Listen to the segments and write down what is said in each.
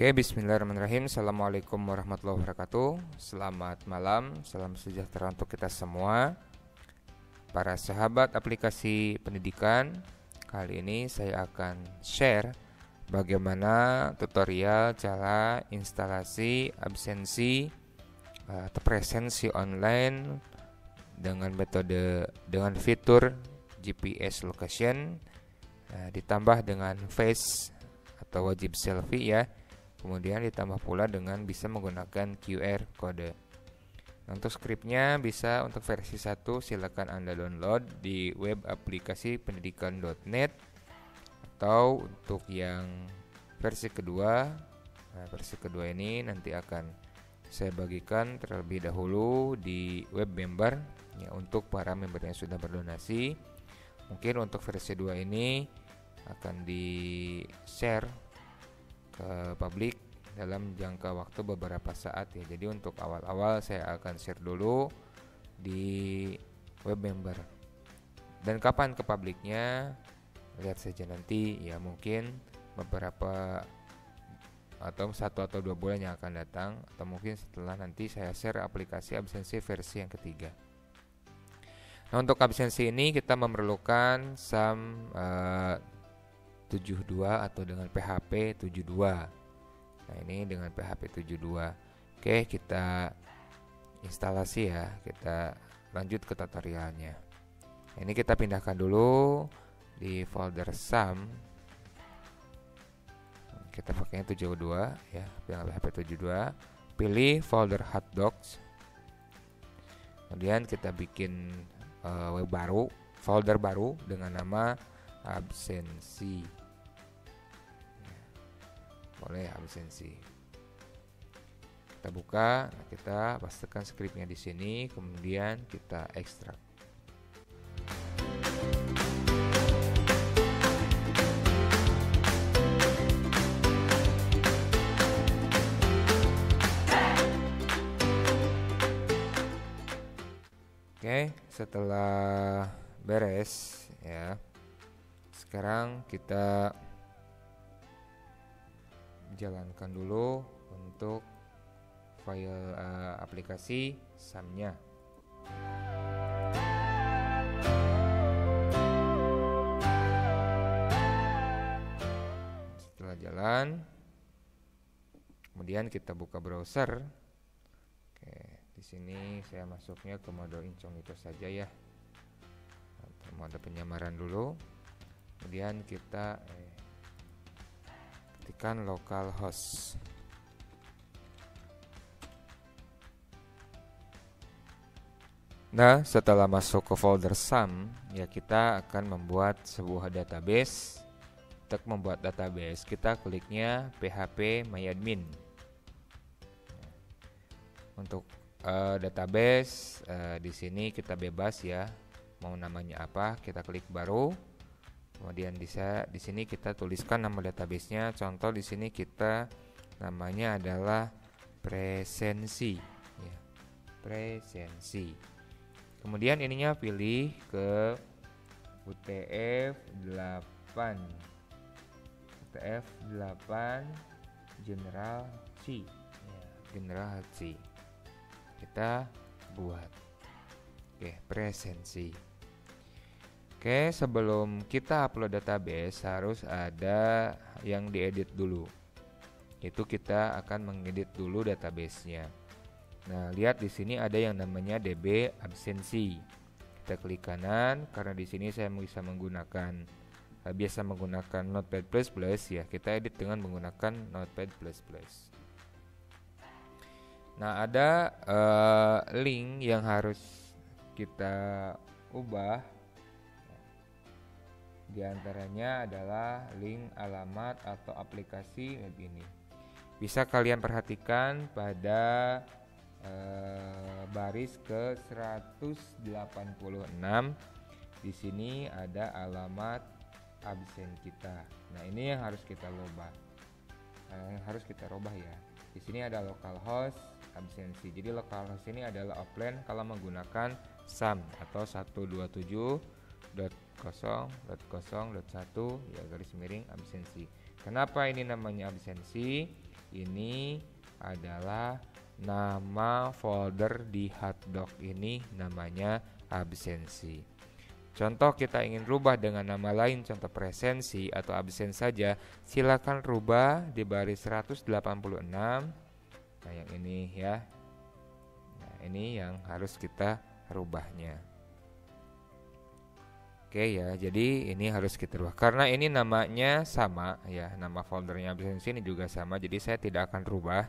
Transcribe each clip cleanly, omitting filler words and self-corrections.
Oke, bismillahirrahmanirrahim. Assalamualaikum warahmatullahi wabarakatuh. Selamat malam, salam sejahtera untuk kita semua. Para sahabat aplikasi pendidikan, kali ini saya akan share bagaimana tutorial cara instalasi absensi atau presensi online dengan fitur GPS location, ditambah dengan face atau wajib selfie ya. Kemudian ditambah pula dengan bisa menggunakan QR code. Untuk skripnya bisa untuk versi 1 silakan Anda download di web aplikasi pendidikan.net, atau untuk yang versi kedua, versi kedua ini nanti akan saya bagikan terlebih dahulu di web member ya, untuk para member yang sudah berdonasi. Mungkin untuk versi 2 ini akan di-share ke publik dalam jangka waktu beberapa saat ya. Jadi untuk awal-awal saya akan share dulu di web member. Dan kapan ke publiknya, lihat saja nanti ya, mungkin beberapa atau 1 atau 2 bulan yang akan datang, atau mungkin setelah nanti saya share aplikasi absensi versi yang ketiga. Nah, untuk absensi ini kita memerlukan SAM 72 atau dengan PHP 72. Nah, ini dengan PHP 72. Oke, kita instalasi ya. Kita lanjut ke tutorialnya. Nah, ini kita pindahkan dulu di folder SAM. Kita pakainya 72 ya, dengan PHP 72. Pilih folder hotdocs. Kemudian kita bikin web baru, folder baru dengan nama absensi. Boleh absensi. Kita buka, nah kita pastikan skripnya di sini, kemudian kita ekstrak. Oke, setelah beres ya, sekarang kita jalankan dulu untuk file aplikasi SAM-nya. Setelah jalan, kemudian kita buka browser. Oke, di sini saya masuknya ke mode incognito saja ya, atau mode penyamaran dulu. Kemudian kita ketikkan localhost. Nah, setelah masuk ke folder SAM ya, kita akan membuat sebuah database. Untuk membuat database, kita kliknya PHP myadmin. Untuk database di sini kita bebas ya, mau namanya apa, kita klik baru. Kemudian di sini kita tuliskan nama databasenya. Contoh di sini kita namanya adalah presensi ya, presensi. Kemudian ininya pilih ke UTF-8 General C ya, General C. Kita buat presensi. Oke, sebelum kita upload database harus ada yang diedit dulu. Itu kita akan mengedit dulu databasenya. Nah, lihat di sini ada yang namanya DB absensi. Kita klik kanan karena di sini saya biasa menggunakan Notepad++ ya. Kita edit dengan menggunakan Notepad++. Nah, ada link yang harus kita ubah. Di antaranya adalah link alamat atau aplikasi web ini. Bisa kalian perhatikan pada baris ke 186. Di sini ada alamat absen kita. Nah, ini yang harus kita rubah ya. Di sini ada localhost absensi. Jadi localhost ini adalah offline kalau menggunakan SAM atau 127.0.0.1 ya garis miring absensi. Kenapa ini namanya absensi? Ini adalah nama folder di hotdog ini namanya absensi. Contoh kita ingin rubah dengan nama lain, contoh presensi atau absen saja, silakan rubah di baris 186. Nah, yang ini ya. Nah, ini yang harus kita rubahnya. Oke ya, jadi ini harus kita rubah karena ini namanya sama ya, nama foldernya absensi ini juga sama, jadi saya tidak akan rubah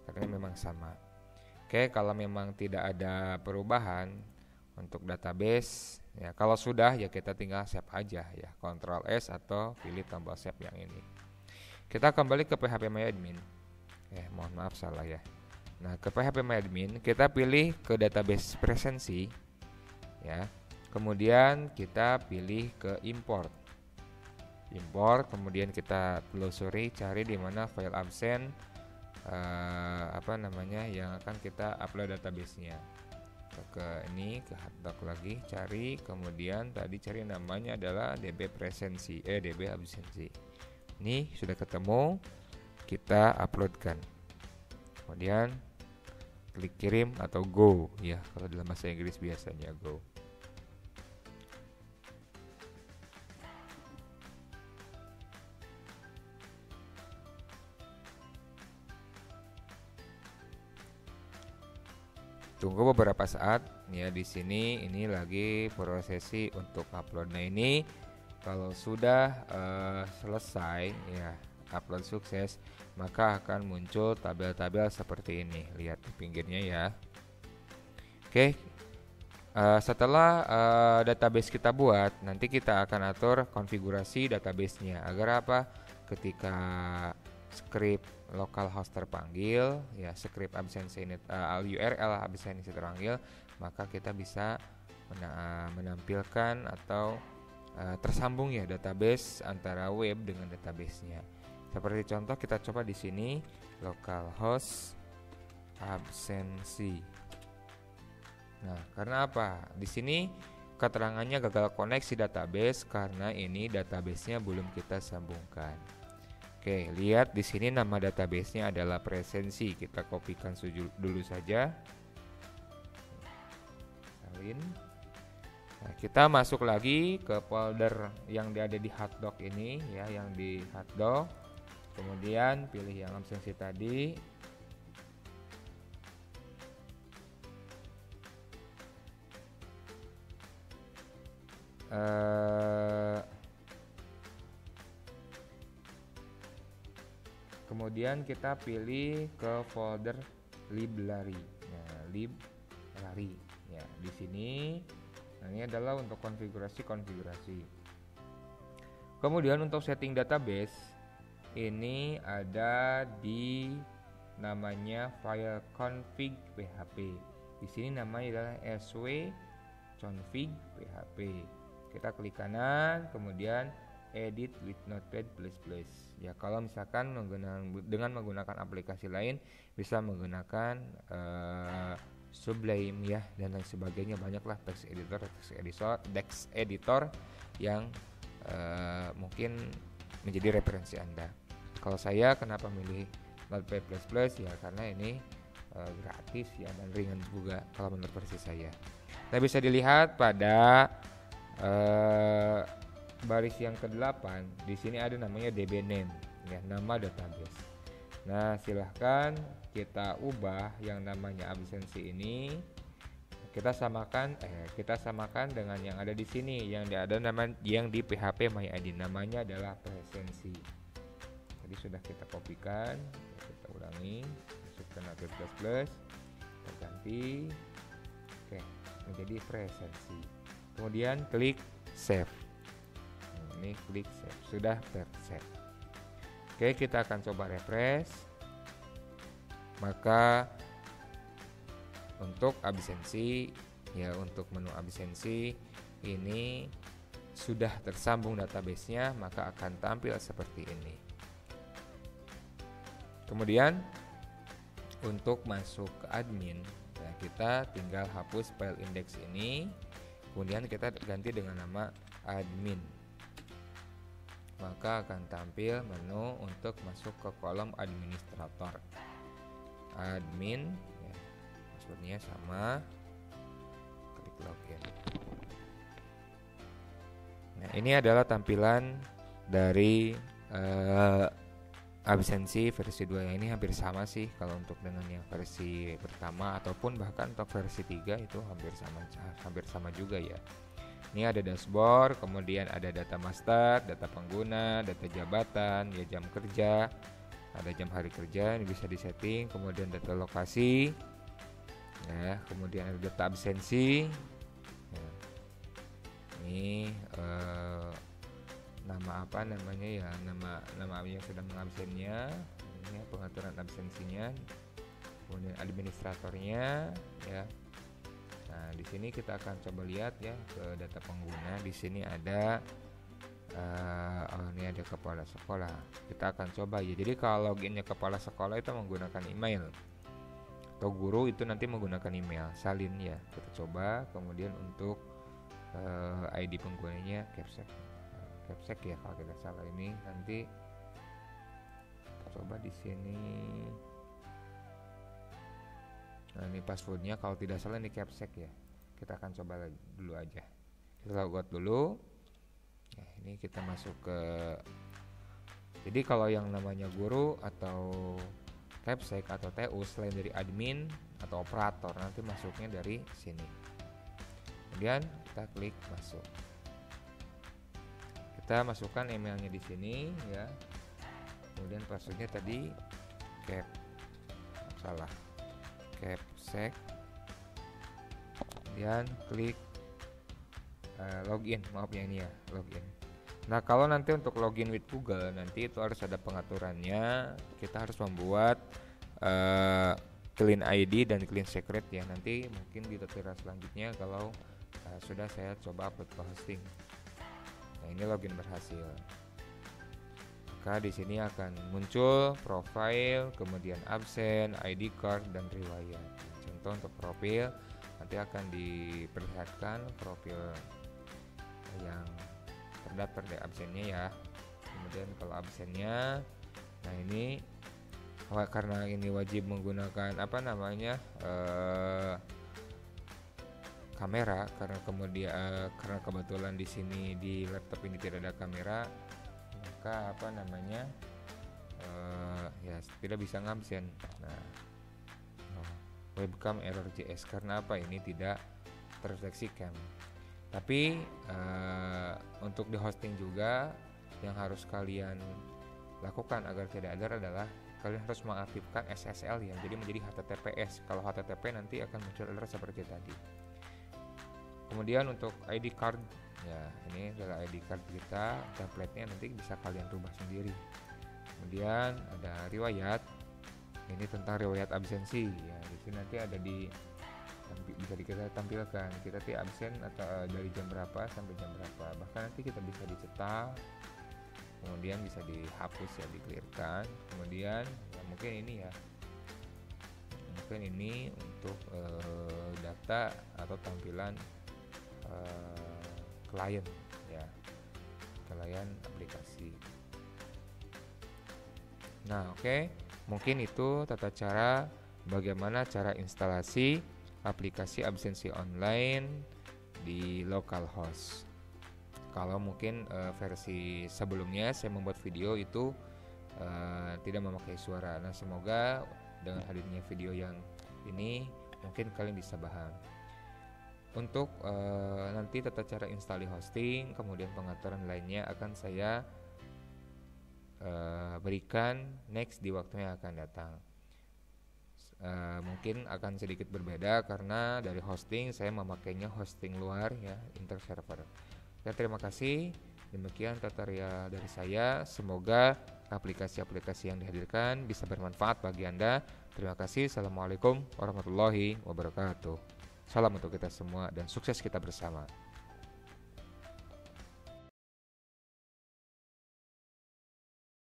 karena memang sama. Oke, kalau memang tidak ada perubahan untuk database ya, kalau sudah ya kita tinggal save aja ya, Ctrl S atau pilih tombol save yang ini. Kita kembali ke phpMyAdmin. Mohon maaf salah ya. Nah, ke phpMyAdmin kita pilih ke database presensi ya. Kemudian kita pilih ke import, kemudian kita telusuri cari di mana file absen yang akan kita upload databasenya. Ke ini ke hotdog lagi, cari, kemudian tadi cari namanya adalah db presensi, db absensi. Ini sudah ketemu, kita uploadkan. Kemudian klik kirim atau go ya, kalau dalam bahasa Inggris biasanya go. Tunggu beberapa saat ya, di sini ini lagi prosesi untuk upload. Nah, ini kalau sudah selesai ya, upload sukses, maka akan muncul tabel-tabel seperti ini. Lihat di pinggirnya ya. Oke. Setelah database kita buat, nanti kita akan atur konfigurasi databasenya agar apa? Ketika script localhost terpanggil ya, script absensi URL absensi terpanggil, maka kita bisa menampilkan atau tersambung ya database antara web dengan databasenya. Seperti contoh kita coba di sini localhost absensi. Nah, karena apa? Di sini keterangannya gagal koneksi database karena ini databasenya belum kita sambungkan. Oke, lihat di sini nama databasenya adalah presensi. Kita kopikan dulu saja. Salin. Nah, kita masuk lagi ke folder yang ada di hotdog ini ya, yang di hotdog. Kemudian pilih yang absensi tadi. Kemudian kita pilih ke folder library. Nah, library ya, di sini. Nah, ini adalah untuk konfigurasi. Kemudian untuk setting database ini ada di namanya file config php. Di sini namanya adalah swconfig php. Kita klik kanan, kemudian edit with notepad++. Ya, kalau misalkan dengan menggunakan aplikasi lain bisa menggunakan Sublime ya dan lain sebagainya, banyaklah text editor yang mungkin menjadi referensi Anda. Kalau saya kenapa milih Notepad++ ya karena ini gratis ya dan ringan juga kalau menurut versi saya. Nah, bisa dilihat pada baris yang ke-8 di sini ada namanya DB name ya, nama database. Nah, silahkan kita ubah yang namanya absensi ini, kita samakan dengan yang ada di sini, yang ada nama yang di phpMyAdmin, namanya adalah presensi. Jadi sudah kita kopikan, kita ulangi, masukkan Notepad++, kita ganti, menjadi presensi. Kemudian klik save. Ini klik save, sudah ter-save. Oke, kita akan coba refresh. Maka untuk absensi ya, untuk menu absensi ini sudah tersambung databasenya, maka akan tampil seperti ini. Kemudian untuk masuk ke admin ya, kita tinggal hapus file index ini, kemudian kita ganti dengan nama admin. maka akan tampil menu untuk masuk ke kolom administrator. Admin, ya, passwordnya sama, klik login. Nah, ini adalah tampilan dari absensi versi 2 yang ini hampir sama sih kalau untuk dengan yang versi pertama ataupun bahkan untuk versi 3 itu hampir sama juga ya. Ini ada dashboard, kemudian ada data master, data pengguna, data jabatan, ya jam kerja, ada jam hari kerja, ini bisa disetting, kemudian data lokasi, ya, kemudian ada data absensi, ya. Ini nama apa namanya ya, nama yang sedang mengabsennya, ini pengaturan absensinya, kemudian administratornya, ya. Nah, di sini kita akan coba lihat ya ke data pengguna. Di sini ada ini ada kepala sekolah. Kita akan coba ya. Jadi kalau loginnya kepala sekolah itu menggunakan email, atau guru itu nanti menggunakan email salin ya. Kita coba. Kemudian untuk ID penggunanya capsec ya kalau tidak salah. Ini nanti coba di sini. Nah, ini passwordnya kalau tidak salah ini capsec ya. Kita akan coba dulu aja. Kita logout dulu. Nah, ini kita masuk ke. Jadi kalau yang namanya guru atau capsec atau TU selain dari admin atau operator nanti masuknya dari sini. Kemudian kita klik masuk. Kita masukkan emailnya di sini ya. Kemudian passwordnya tadi capsec, kemudian klik login, maaf ya ini ya login. Nah, kalau nanti untuk login with Google nanti itu harus ada pengaturannya. Kita harus membuat clean ID dan clean secret ya. Nanti mungkin di tutorial selanjutnya kalau sudah saya coba upload ke hosting. Nah, ini login berhasil. Maka di sini akan muncul profile, kemudian absen, ID card, dan riwayat. Contoh untuk profil, nanti akan diperlihatkan profil yang terdaftar di absennya ya. Kemudian kalau absennya, nah ini karena ini wajib menggunakan kamera, karena kebetulan di sini di laptop ini tidak ada kamera, maka ya tidak bisa ngabsen. Nah, webcam error JS karena apa? Ini tidak terdeteksi cam. Tapi untuk di hosting juga yang harus kalian lakukan agar tidak ada adalah kalian harus mengaktifkan SSL ya, jadi menjadi HTTPS. Kalau HTTP nanti akan muncul error seperti tadi. Kemudian untuk ID card ya, ini adalah ID card kita, template-nya nanti bisa kalian rubah sendiri. Kemudian ada riwayat, ini tentang riwayat absensi ya. Di sini nanti ada bisa kita tampilkan kita absen atau dari jam berapa sampai jam berapa. Bahkan nanti kita bisa dicetak, kemudian bisa dihapus ya, dikelirkan. Kemudian ya, mungkin ini untuk data atau tampilan klien ya, klien aplikasi. Nah, oke. Mungkin itu tata cara bagaimana cara instalasi aplikasi absensi online di localhost. Kalau mungkin versi sebelumnya saya membuat video itu tidak memakai suara. Nah, semoga dengan hadirnya video yang ini mungkin kalian bisa paham. Untuk nanti tata cara install hosting, kemudian pengaturan lainnya akan saya berikan next di waktu yang akan datang. Mungkin akan sedikit berbeda karena dari hosting saya memakainya hosting luar ya, interserver. Oke, terima kasih. Demikian tutorial dari saya. Semoga aplikasi-aplikasi yang dihadirkan bisa bermanfaat bagi Anda. Terima kasih. Assalamualaikum warahmatullahi wabarakatuh. Salam untuk kita semua dan sukses kita bersama.